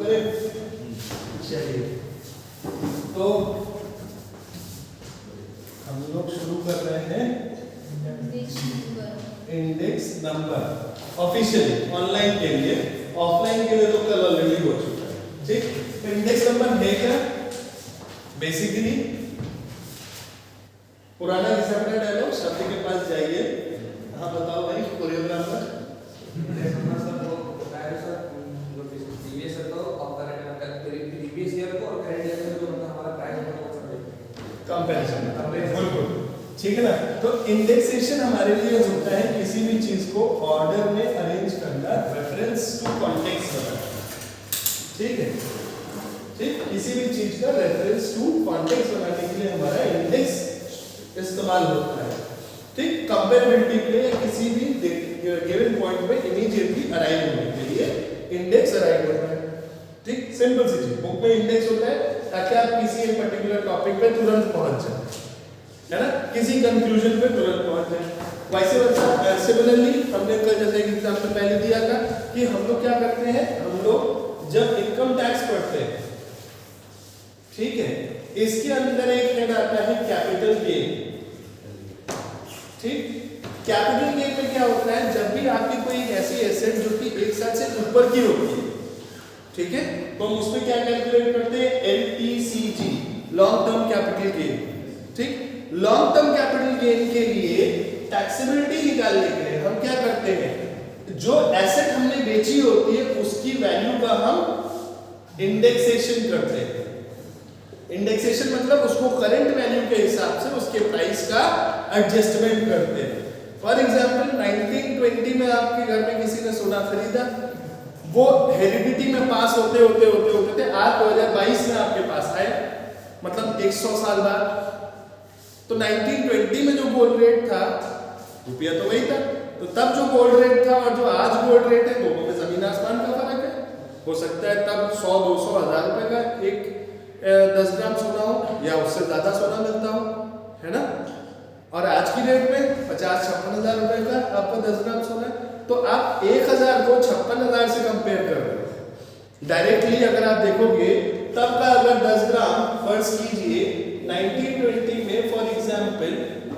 में। चलिए तो हम लोग शुरू कर रहे हैं इंडेक्स नंबर ऑफिशियली ऑनलाइन के लिए। ऑफलाइन के लिए तो कल ऑलरेडी हो चुका है, ठीक। तो इंडेक्स नंबर है क्या? बेसिकली पुराना घिसा पड़ा डायलॉग, शब्द के पास जाइए। हाँ बताओ भाई, कोरियोग्राफर। ठीक है ना। तो इंडेक्सेशन हमारे लिए होता है किसी भी चीज को ऑर्डर में अरेंज करना, रेफरेंस टू कॉन्टेक्स्ट बनाना, ठीक है। ठीक, किसी भी चीज का रेफरेंस टू कॉन्टेक्स्ट बनाने के लिए हमारा इंडेक्स इस्तेमाल होता है, ठीक। कंपेरेबिलिटी के लिए किसी भी गिवन पॉइंट पे इमीडिएटली अराइव होने के लिए इंडेक्स अराइव होता है, ठीक। सिंपल सी चीज, बुक में इंडेक्स होता है ताकि आप किसी एक पर्टिकुलर टॉपिक पे तुरंत पहुंच जाए, है ना, किसी कंक्लूजन पे तुरंत पहुंच जाए। वैसे वैसा सिमिलरली हमने कल जैसे एग्जांपल पहले दिया था कि हम लोग क्या करते हैं, हम लोग जब इनकम टैक्स पढ़ते हैं, ठीक है, इसके अंदर एक हेड आता है कैपिटल गेन, ठीक। कैपिटल गेन में क्या होता है, जब भी आपकी कोई एक ऐसी एसेट जो कि 1 साल से ऊपर की होती है, ठीक है, तो हम उसमें क्या कैलकुलेट करते हैं, LTCG, long term capital gain, ठीक। लॉन्ग टर्म कैपिटल गेन के लिए टैक्सेबिलिटी निकालने के लिए हम क्या करते हैं, जो एसेट हमने बेची होती है उसकी वैल्यू का हम इंडेक्सेशन करते हैं। इंडेक्सेशन मतलब उसको करंट वैल्यू के हिसाब से उसके प्राइस का एडजस्टमेंट करते हैं। फॉर एग्जांपल 1920 में आपके घर में किसी ने सोना खरीदा, वो हेरिडिटी में पास होते आज 2022 में आपके पास आए, मतलब 100 साल बाद। तो 1920 में जो गोल्ड रेट था, रुपया तो वही था, तो तब जो गोल्ड रेट था और जो आज गोल्ड रेट है, दोनों में जमीन आसमान का फर्क है। हो सकता है तब 100, 200, 1000 रुपए का एक 10 ग्राम सोना हो या उससे ज्यादा सोना मिलता हो, है ना। और आज की डेट में 50-56 हजार रुपए का आपका 10 ग्राम सोना है, तो आप 1000 को 56,000 से कंपेयर कर रहे हो डायरेक्टली। अगर आप देखोगे तब का अगर 10 ग्राम फर्ज कीजिए 1920 में फॉर एग्जांपल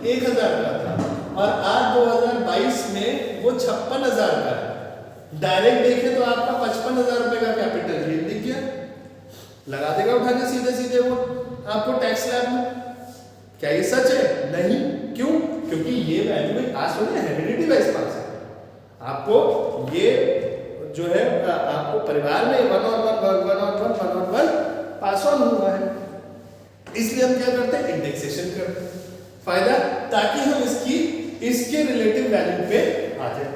1000 का था और आज 2022 में वो 56,000 का है। डायरेक्ट देखें तो आपका 55,000 रुपए का कैपिटल गेन दिख गया, लगा देगा उठा के सीधे सीधे वो आपको टैक्स स्लैब में। क्या ये सच है? नहीं। क्यों? क्योंकि ये वैल्यू पास हो गया, हेरिडिटी वाइज पास है। आपको ये जो है आपको परिवार में 1 on 1 पास ऑन हुआ है, इसलिए हम क्या करते हैं, इंडेक्सेशन करते हैं। फायदा, ताकि हम इसके रिलेटिव वैल्यू पे आ जाए,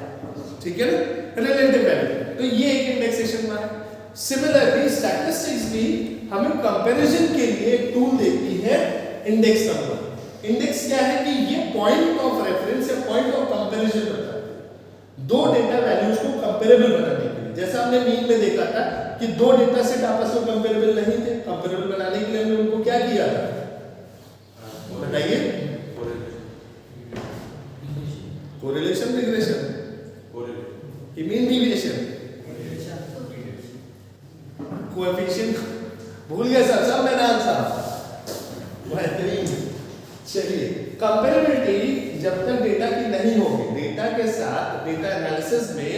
ठीक है ना, रिलेटिव वैल्यू। तो ये एक इंडेक्सेशन हुआ है। सिमिलरली स्टैटिस्टिक्स भी हमें कंपैरिजन के लिए एक टूल देती है, इंडेक्स नंबर। इंडेक्स क्या है कि ये पॉइंट ऑफ रेफरेंस या पॉइंट ऑफ कंपैरिजन होता है दो डेटा वैल्यूज को कंपेरेबल बनाने के लिए। जैसा हमने मीन में देखा था कि दो डेटा सेट आपस में कंपेरेबल नहीं थे, कंपेरेबल बनाने के लिए हमने उनको क्या किया था, बताइए, correlation, regression, mean deviation, coefficient, भूल गए सर, सब मैंने आंसर। बेहतरीन। चलिए, कंपेरेबिलिटी जब तक डेटा की नहीं होगी, डेटा के साथ डेटा एनालिसिस में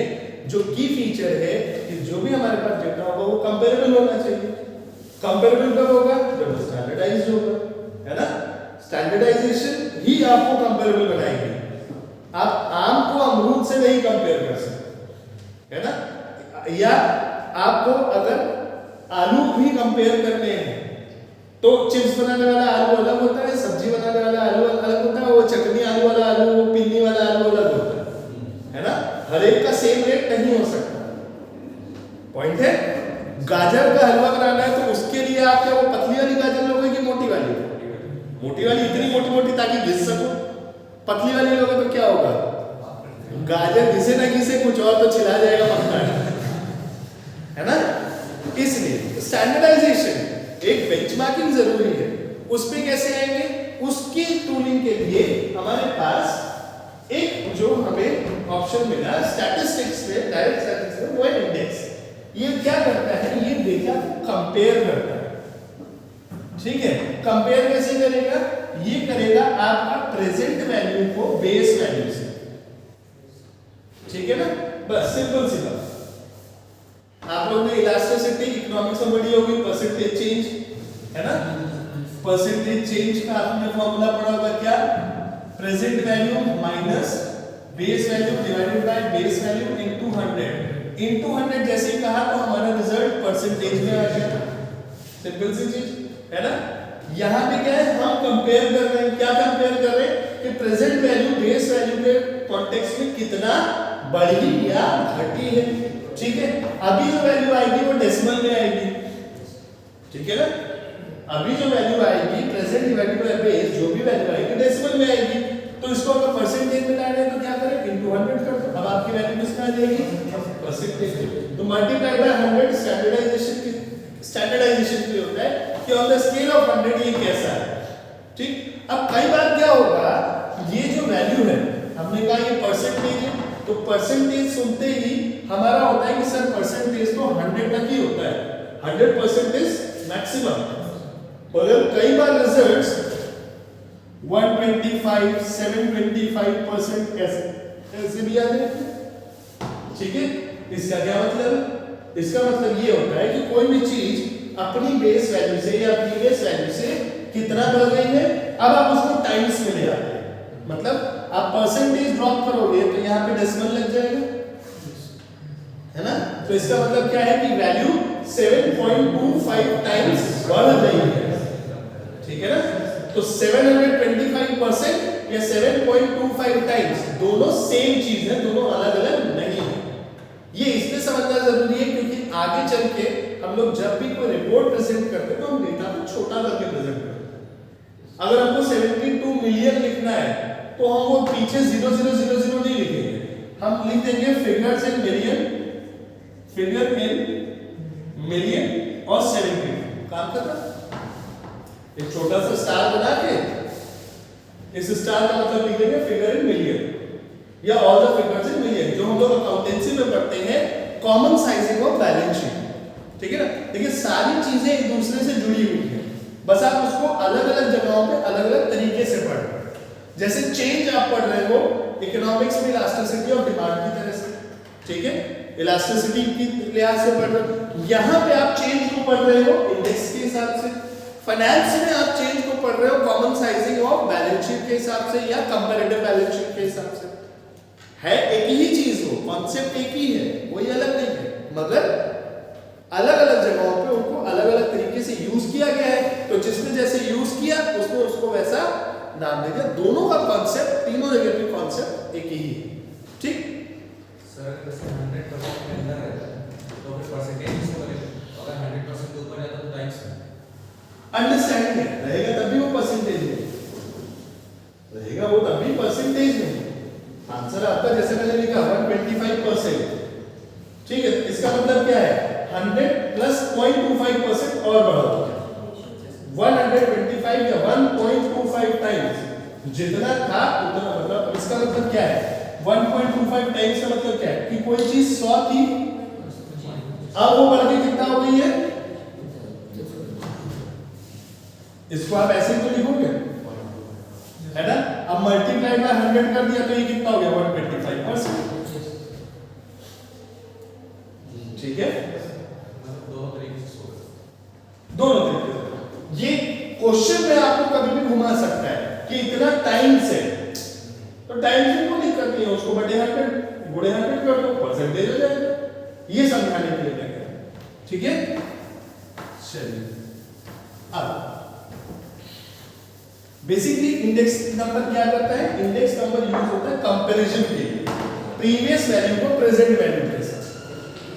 जो की फीचर है कि जो भी हमारे पास डेटा होगा वो कंपेरेबल होना चाहिए। कंपेरेबल कब होगा, जब स्टैंडर्डाइज्ड होगा, है ना। स्टैंडर्डाइजेशन ही आपको कंपेरेबल बनाएगी। आप आम को अमरूद से नहीं कंपेयर कर सकते, है ना। या आपको अगर आलू भी कंपेयर करने हैं तो चिप्स बनाने वाला आलू अलग होता है, सब्जी बनाने वाला आलू अलग होता है, वो चटनी आलू वाला आलू, वो पिन्नी वाला आलू अलग होता है ना। हर एक का सेम रेट नहीं हो सकता। पॉइंट है, गाजर का हलवा बनाना है तो उसके लिए आप क्या वो पतली वाली गाजर लोगे कि मोटी वाली? मोटी वाली, इतनी मोटी मोटी ताकि घिस सको। पतली वाली लोगे तो क्या होगा, गाजर घिसे ना घिसे कुछ और तो छिला जाएगा पक्का, है ना। इसलिए स्टैंडर्डाइजेशन, एक बेंचमार्किंग जरूरी है। उस पे कैसे आएंगे, उसकी टूलिंग के लिए हमारे पास एक जो हमें ऑप्शन मिला स्टैटिस्टिक्स में, डायरेक्ट स्टैटिस्टिक्स में, वो है इंडेक्स। ये क्या करता है, ये लेके आपको कंपेयर करता है। ठीक है, कंपेयर कैसे करेगा? ये करेगा आपका प्रेजेंट वैल्यू को बेस वैल्यू से। ठीक है ना, बस सिंपल सी बात। आप लोग ने इलास्टिसिटी इकोनॉमिक्स में पढ़ी होगी, परसेंटेज चेंज, है ना? परसेंटेज चेंज का आपने फॉर्मूला पढ़ा होगा क्या? Present value minus base value divided by base value into 100। Into 100 जैसे ही कहा तो हमारा रिजल्ट परसेंटेज में आ गया। सिंपल सी चीज है ना। यहां पे क्या है, हम कंपेयर कर रहे हैं। क्या कंपेयर कर रहे हैं कि प्रेजेंट वैल्यू बेस वैल्यू के कॉन्टेक्स्ट में कितना बढ़ी या घटी है। ठीक है, अभी जो वैल्यू आएगी वो डेसिमल में आएगी। ठीक है ना, अभी जो वैल्यू आएगी प्रेजेंट डिवाइडेड बाय बेस, जो भी वैल्यू आएगी डेसिमल में आएगी। तो इसको अगर परसेंटेज में लाना है तो क्या करें? इनटू 100 कर दो। अब आपकी वैल्यू किसमें आ जाएगी? परसेंटेज। तो मल्टीप्लाई बाय 100 स्टैंडर्डाइजेशन के होता है कि ऑन द स्केल ऑफ 100 ये कैसा है। ठीक, अब कई बार क्या होगा, ये जो वैल्यू है हमने कहा ये परसेंटेज है, तो परसेंटेज सुनते ही हमारा होता है कि सर परसेंटेज तो 100 तक ही होता है, 100% इज मैक्सिमम। और कई बार रिजल्ट्स 125 725% ऐसे भी आते हैं। ठीक है, इसका क्या मतलब है? इसका मतलब ये होता है कि कोई भी चीज अपनी बेस वैल्यू से या प्रीवियस वैल्यू से कितना बढ़ गई है, अब आप उसको टाइम्स में ले आते हैं। मतलब आप परसेंटेज ड्रॉप करोगे तो यहाँ पे डेसिमल लग जाएगा, है ना। तो इसका मतलब क्या है कि वैल्यू 7.25 टाइम्स बढ़ रही है। ठीक है ना, तो 725% या 7.25 टाइम्स दोनों सेम चीज है, दोनों अलग अलग नहीं है। ये इसलिए समझना जरूरी है क्योंकि आगे चल के हम लोग जब भी कोई रिपोर्ट प्रेजेंट करते हैं तो हम डेटा को छोटा करके प्रेजेंट करते हैं। अगर हमको 72 मिलियन लिखना है तो हम वो पीछे 0000 नहीं लिखेंगे, हम लिख देंगे figures in million, figure in million और 72। काम करता एक छोटा सा स्टार बना के इस स्टार का मतलब लिख देंगे फिगर इन मिलियन या all the figures in million, जो हम लोग अकाउंटेंसी में पढ़ते हैं common sizing of balance sheet. ठीक है ना, देखिए सारी चीजें एक दूसरे से जुड़ी हुई है, बस आप उसको अलग अलग जगहों पे अलग अलग तरीके से पढ़ रहे हो। जैसे चेंज आप पढ़ रहे हो इकोनॉमिक्स में इलास्टिसिटी ऑफ डिमांड की तरह से, ठीक है, इलास्टिसिटी की लिहाज से पढ़ रहे हो। यहाँ पे आप चेंज को पढ़ रहे हो इंडेक्स के हिसाब से। फाइनेंस में आप चेंज को पढ़ रहे हो common sizing of balance sheet के हिसाब से या कंपैरेटिव बैलेंस शीट के हिसाब से। है एक ही चीज, हो कॉन्सेप्ट एक ही है, कोई अलग नहीं है, मगर अलग अलग जगहों पे उनको अलग अलग तरीके से यूज किया गया है। तो जिसने जैसे यूज किया उसने उसको वैसा नाम दे दिया। दोनों का कॉन्सेप्ट, तीनों जगह पे कॉन्सेप्ट एक ही है। ठीक सर, जैसे 100% के अंदर है तो फिर परसेंटेज किसको बनेगा? अगर 100% के ऊपर है तो टाइम्स अंडरस्टैंडिंग रहेगा तभी वो परसेंटेज में रहेगा, वो तभी परसेंटेज में। आंसर आपका जैसे मैंने लिखा 125%। ठीक है, इसका मतलब क्या है 100 प्लस 0.25% और बढ़ा दिया 125 या 1.25 टाइम्स जितना था उतना। मतलब इसका मतलब क्या है 1.25 टाइम्स का मतलब क्या है कि कोई चीज 100 थी, अब वो बढ़ के कितना हो गई है। इसको आप ऐसे ही तो लिखोगे, है ना। अब मल्टीप्लाई बाय 100 कर दिया तो ये कितना हो गया 125%। ठीक है, दोनों तरीके से दोनों तरीके से। ये क्वेश्चन में आपको कभी भी घुमा सकता है कि इतना टाइम से, तो टाइम से कोई दिक्कत नहीं है, उसको बटे 100 गुणे 100 कर दो, परसेंटेज हो जाएगा। ये समझाने के लिए क्या करें। ठीक है, चलिए अब बेसिकली इंडेक्स नंबर क्या करता है, इंडेक्स नंबर यूज होता है कंपैरिजन के लिए प्रीवियस वैल्यू को प्रेजेंट वैल्यू के साथ।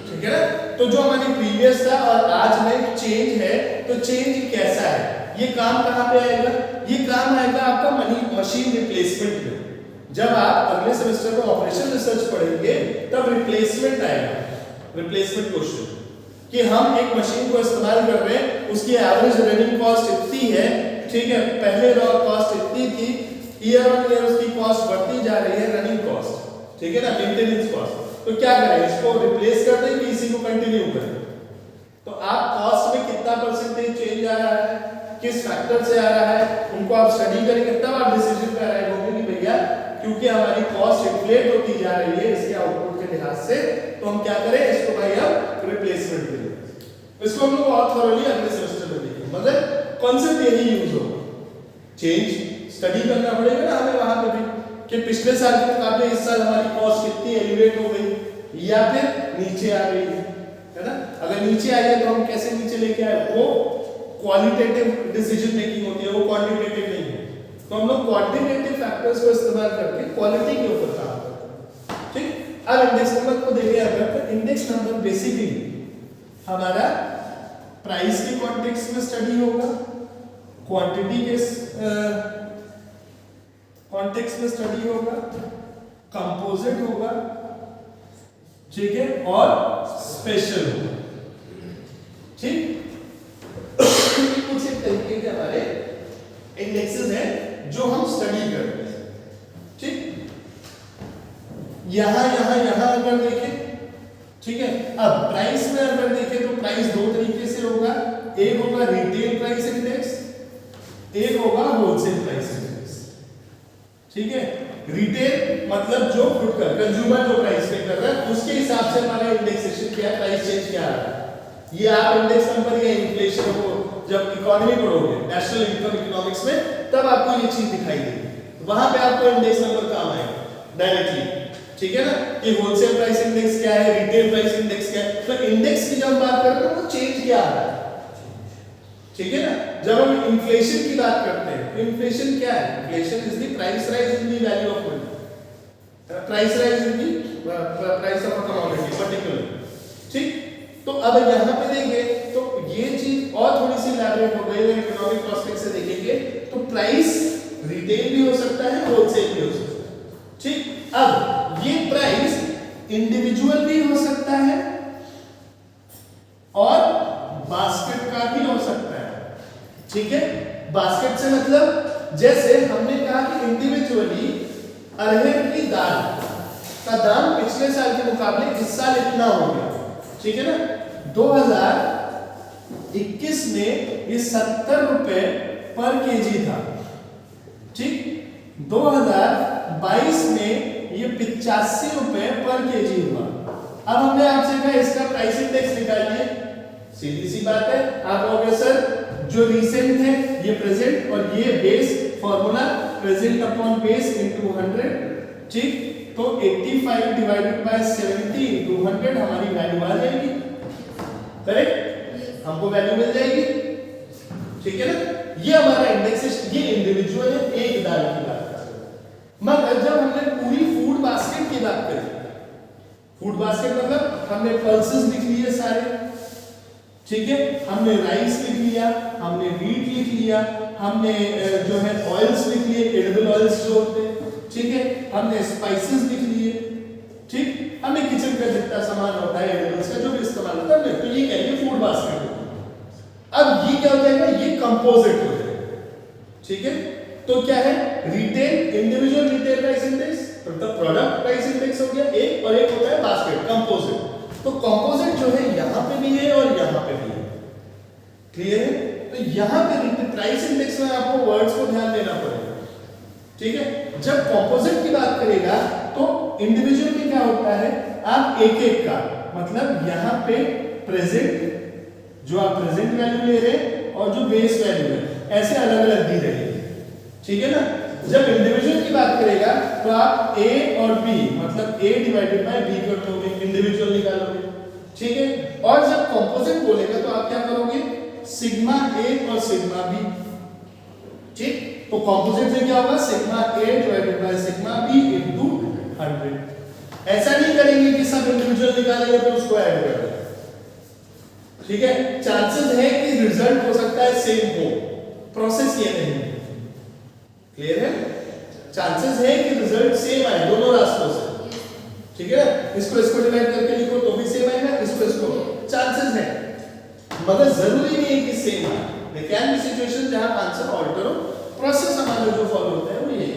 ठीक है ना, तो जो हमारी प्रीवियस था और आज में चेंज है, तो चेंज कैसा है, ये काम कहां पे आएगा, ये काम आएगा आपका मशीन रिप्लेसमेंट में। जब आप अगले सेमेस्टर में ऑपरेशन रिसर्च पढ़ेंगे तब रिप्लेसमेंट आएगा, रिप्लेसमेंट क्वेश्चन कि हम एक मशीन को इस्तेमाल कर रहे हैं, उसकी एवरेज रनिंग कॉस्ट इतनी है, ठीक है, पहले रॉ कॉस्ट इतनी थी, ईयर ऑन ईयर उसकी कॉस्ट बढ़ती जा रही है, रनिंग कॉस्ट, ठीक है ना, मेंटेनेंस कॉस्ट। तो क्या करें, इसको रिप्लेस कर दें कि इसी को कंटिन्यू करें। तो आप किस फैक्टर से आ रहा है, उनको आप स्टडी करेंगे तब आप डिसीजन पे अराइव होंगे कि भैया क्योंकि हमारी कॉस्ट इन्फ्लेट होती जा रही है इसके आउटपुट के लिहाज से, तो हम क्या करें, इसको भाई अब रिप्लेसमेंट दें। इसको हम लोग और थोरली अगले सेमेस्टर में देखेंगे, मगर कॉन्सेप्ट यही यूज होगा। चेंज स्टडी करना पड़ेगा ना हमें वहां पे भी कि पिछले साल के मुकाबले इस साल हमारी कॉस्ट कितनी एलिवेट हो गई या फिर नीचे आ गई है ना। अगर नीचे आई है तो हम कैसे नीचे लेके आए, वो क्वालिटेटिव डिसीजन मेकिंग होती है, वो क्वांटिटेटिव नहीं है। तो हम लोग क्वांटिटेटिव फैक्टर्स को इस्तेमाल करके क्वालिटी के ऊपर काम करते हैं। ठीक, अब इंडेक्स नंबर को देखें अगर, तो इंडेक्स नंबर बेसिकली हमारा प्राइस के कॉन्टेक्स्ट में स्टडी होगा, क्वांटिटी के कॉन्टेक्स्ट में स्टडी होगा, कंपोजिट होगा, ठीक है, और स्पेशल होगा। ठीक, कुछ एक तरीके के हमारे इंडेक्सेस हैं जो हम स्टडी करते हैं। ठीक, यहां अगर देखें, ठीक है, अब प्राइस में अगर देखें तो प्राइस दो तरीके से होगा, एक होगा रिटेल प्राइस इंडेक्स, एक होगा होलसेल प्राइस इंडेक्स। ठीक है, रिटेल मतलब जो खुद का कंज्यूमर जो प्राइस पे कर रहा है उसके हिसाब से हमारा इंडेक्सेशन क्या है, प्राइस चेंज क्या आ रहा है। ये आप इंडेक्स नंबर या इन्फ्लेशन को जब इकोनॉमी पढ़ोगे नेशनल इनकम इकोनॉमिक्स में, तब आपको ये चीज दिखाई देगी, वहां पे आपको इंडेक्स नंबर काम आएगा डायरेक्टली। ठीक है ना, कि होलसेल प्राइस इंडेक्स क्या है, रिटेल प्राइस इंडेक्स क्या है। तो इंडेक्स की जब बात करते हैं तो चेंज क्या आ रहा है, ठीक है ना। जब हम इन्फ्लेशन की बात करते हैं तो इन्फ्लेशन क्या है, inflation is the price rise in the value of money, price rise in the price of a commodity particular. ठीक, तो अब यहां पे देखें तो ये चीज और थोड़ी सी इलैबोरेट हो गई, अगर इकोनॉमिक प्रोस्पेक्ट से देखेंगे तो प्राइस रिटेल भी हो सकता है, होलसेल भी हो सकता है। ठीक, अब ये प्राइस इंडिविजुअल भी हो सकता है और बास्केट का भी हो सकता है। ठीक है, बास्केट से मतलब जैसे हमने कहा कि इंडिविजुअली अरहर की दाल का दाम पिछले साल के मुकाबले इस साल इतना हो गया, ठीक है ना। 2021 में ये 70 रुपए पर केजी था। ठीक, 2022 में ये 85 रुपए पर केजी हुआ। अब हमने आपसे कहा इसका प्राइस इंडेक्स निकालिए, सीधी सी बात है, आप कहोगे सर जो रीसेंट है ये प्रेजेंट और ये base formula present upon base into 100। ठीक, तो 85 डिवाइडेड बाय 70 इनटू 100 हमारी वैल्यू आ जाएगी, करेक्ट, हमको वैल्यू मिल जाएगी। ठीक है ना, ये हमारा इंडेक्सेशन, ये इंडिविजुअल है, एक दाल की बात कर रहे हैं। मगर जब हमने पूरी फूड बास्केट की बात करी, फूड बास्केट मतलब हमने पल्सेस लिख लिए सारे, ठीक है, हमने राइस लिख लिया, हमने व्हीट लिख लिया, हमने जो है ऑयल्स लिख लिए, एडिबल ऑयल्स जो होते हैं, ठीक है, हमने स्पाइसेस लिख लिए, ठीक, हमें किचन का जितना सामान होता है एडिबल्स का जो भी इस्तेमाल होता है, तो ये कहेंगे फूड बास्केट। अब ये क्या हो जाएगा, ये कंपोजिट हो जाएगा। ठीक है, तो क्या है, retail individual retail price index, मतलब प्रोडक्ट प्राइस इंडेक्स हो गया एक, और एक होता है बास्केट कंपोजिट। तो कंपोजिट जो है यहां पे भी है और यहां पे भी है, क्लियर है। तो यहां पे प्राइस इंडेक्स में आपको वर्ड्स को ध्यान देना पड़ेगा। ठीक है, जब कंपोजिट की बात करेगा तो इंडिविजुअल में क्या होता है, आप एक एक का मतलब यहां पे प्रेजेंट जो आप प्रेजेंट वैल्यू ले रहे हैं और जो बेस वैल्यू है ऐसे अलग अलग दी रहेगी। ठीक है ना, जब इंडिविजुअल की बात करेगा तो आप a और b मतलब a डिवाइडेड बाय b कर दोगे, इंडिविजुअल निकालोगे। ठीक है, और जब कंपोजिट बोलेगा तो आप क्या करोगे, सिग्मा a और सिग्मा b। ठीक, तो कंपोजिट में क्या होगा, sigma a divided by sigma b into 100। ऐसा नहीं करेंगे कि सब इंडिविजुअल निकालेंगे तो उसको ऐड कर देंगे। ठीक है, चांसेस है कि रिजल्ट हो सकता है सेम हो, प्रोसेस ये नहीं है, क्लियर है, चांसेस है कि रिजल्ट सेम आए दोनों रास्तों से। ठीक है, इसको डिवाइड करके लिखो तो भी सेम आएगा, इसको चांसेस है, मगर जरूरी नहीं है कि सेम आए। देयर कैन बी सिचुएशन जहां आंसर ऑल्टर हो। प्रोसेस हमारा जो फॉलो होता है वो यही है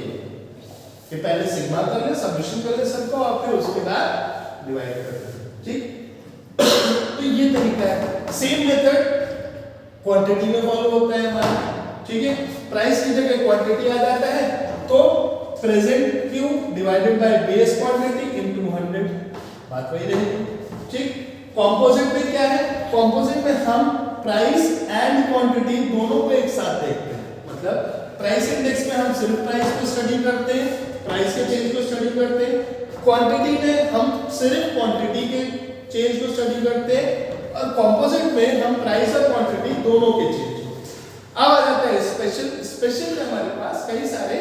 कि पहले सिग्मा कर ले, सबमिशन कर ले सबको, और फिर उसके बाद डिवाइड कर ले। ठीक, तो ये तरीका है। सेम मेथड क्वांटिटी में फॉलो होता है हमारा, ठीक है। प्राइस की जगह क्वांटिटी आ जाता है तो present Q divided by base quantity into 100, बात वही रहेगी, ठीक। कंपोजिट में क्या है, कंपोजिट में हम प्राइस एंड क्वांटिटी दोनों को एक साथ देखते हैं। मतलब प्राइस इंडेक्स में हम सिर्फ प्राइस को स्टडी करते हैं, प्राइस के चेंज को स्टडी करते हैं। क्वांटिटी में हम सिर्फ क्वांटिटी के चेंज को स्टडी करते हैं, और कंपोजिट में हम प्राइस और क्वांटिटी दोनों के चेंज को। अब आ जाता है स्पेशल में हमारे पास कई सारे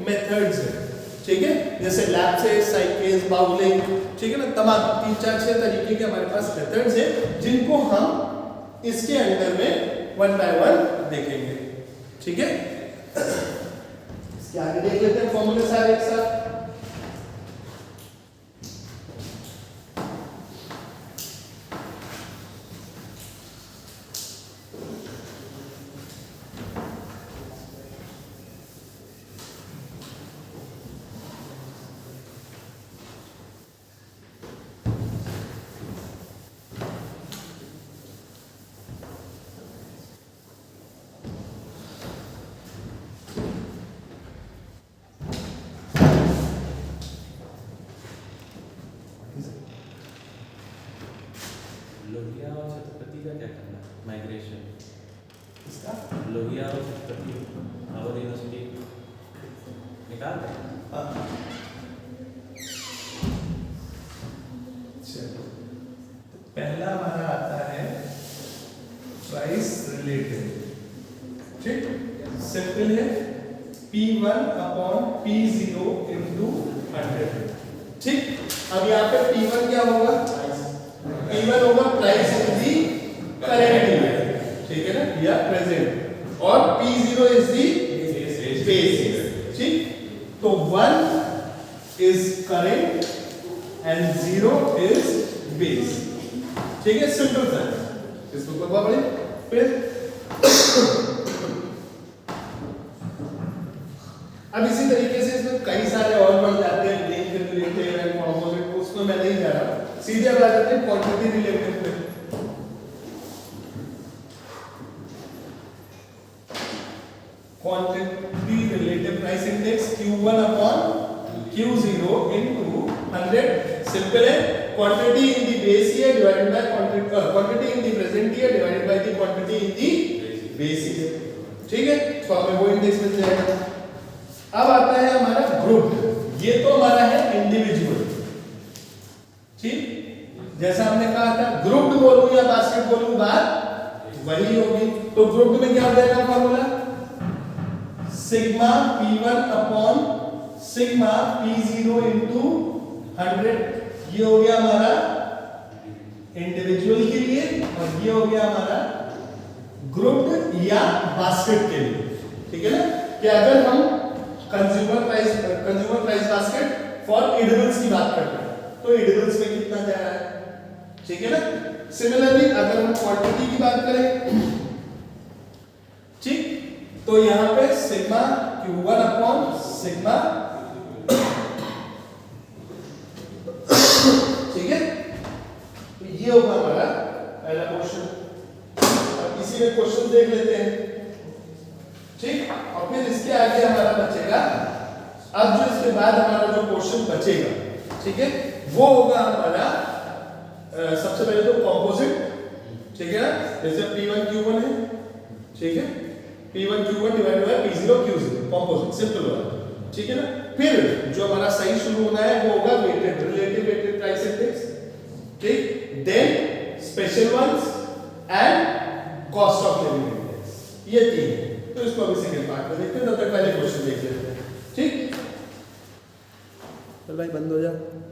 मेथड्स हैं, ठीक है, जैसे लैप्सेस, साइकेस, बाउलिंग, ठीक है ना, तमाम 3 4 6 तरीके के हमारे पास मेथड्स हैं जिनको हम इसके अंदर में 1 बाय 1 देखेंगे, ठीक है। इसके आगे देख लेते हैं फॉर्मूले सारे एक साथ। लोहिया और छत्रपति का क्या करना है? माइग्रेशन इसका लोहिया और छत्रपति आवर यूनिवर्सिटी निकाल दें। चलो, तो पहला हमारा आता है प्राइस रिलेटेड, ठीक, सिंपल है, P1 अपॉन P0 इनटू 100, ठीक। अब यहाँ पे P1 क्या होगा, P1 होगा price in the current year, ठीक है ना, या प्रेजेंट, और P0 is the base year, ठीक। तो 1 is current and 0 is base, ठीक है, सिंपल सा है। इसको करवा पड़े। फिर अब इसी तरीके से इसमें कई सारे और बढ़ जाते हैं, लिंक रिलेटेड एंड कंपोजिट, उसमें मैं नहीं जा रहा, सीधे अब आ जाते हैं क्वांटिटी रिलेटेड पे। Quantity related price index Q1 upon Q0 into 100, simple है, quantity in the base year divided by quantity in the present year divided by the quantity in the base year, ठीक है। तो हमें वो index मिल जाएगा। अब आता है हमारा ग्रुप, ये तो हमारा है इंडिविजुअल, ठीक, जैसा हमने कहा था ग्रुप्ड बोलूं या बास्केट बोलूं बात वही होगी। तो ग्रुप्ड में क्या हो जाएगा formula, sigma P1 upon sigma P0 into 100, ये हो गया हमारा इंडिविजुअल के लिए, और ये हो गया हमारा ग्रुप्ड या बास्केट के लिए, ठीक है ना। कि अगर हम consumer price basket for edibles की बात करते हैं तो एडिबल्स में कितना जा रहा है, ठीक है ना। सिमिलरली अगर हम क्वांटिटी की बात करें, ठीक, तो यहां पे सिग्मा Q1 अपॉन सिग्मा, ठीक है, तो ये होगा हमारा पहला क्वेश्चन। अब इसी में क्वेश्चन देख लेते हैं, ठीक, और फिर इसके आगे हमारा बचेगा, अब जो इसके बाद हमारा जो क्वेश्चन बचेगा, ठीक है, वो होगा हमारा सबसे पहले तो कंपोजिट, ठीक है ना, जैसे P1 Q1 है, ठीक है, P1 Q1 divided by P0 Q0, composite simple वाला, ठीक है ना। फिर जो हमारा सही शुरू होना है वो होगा weighted relative weighted price index, ठीक, then special ones and cost of living index, ये 3 है। तो इसको अभी सेकंड पार्ट में देखते हैं, तब तक पहले क्वेश्चन देख लेते हैं, ठीक। चल भाई बंद हो जा।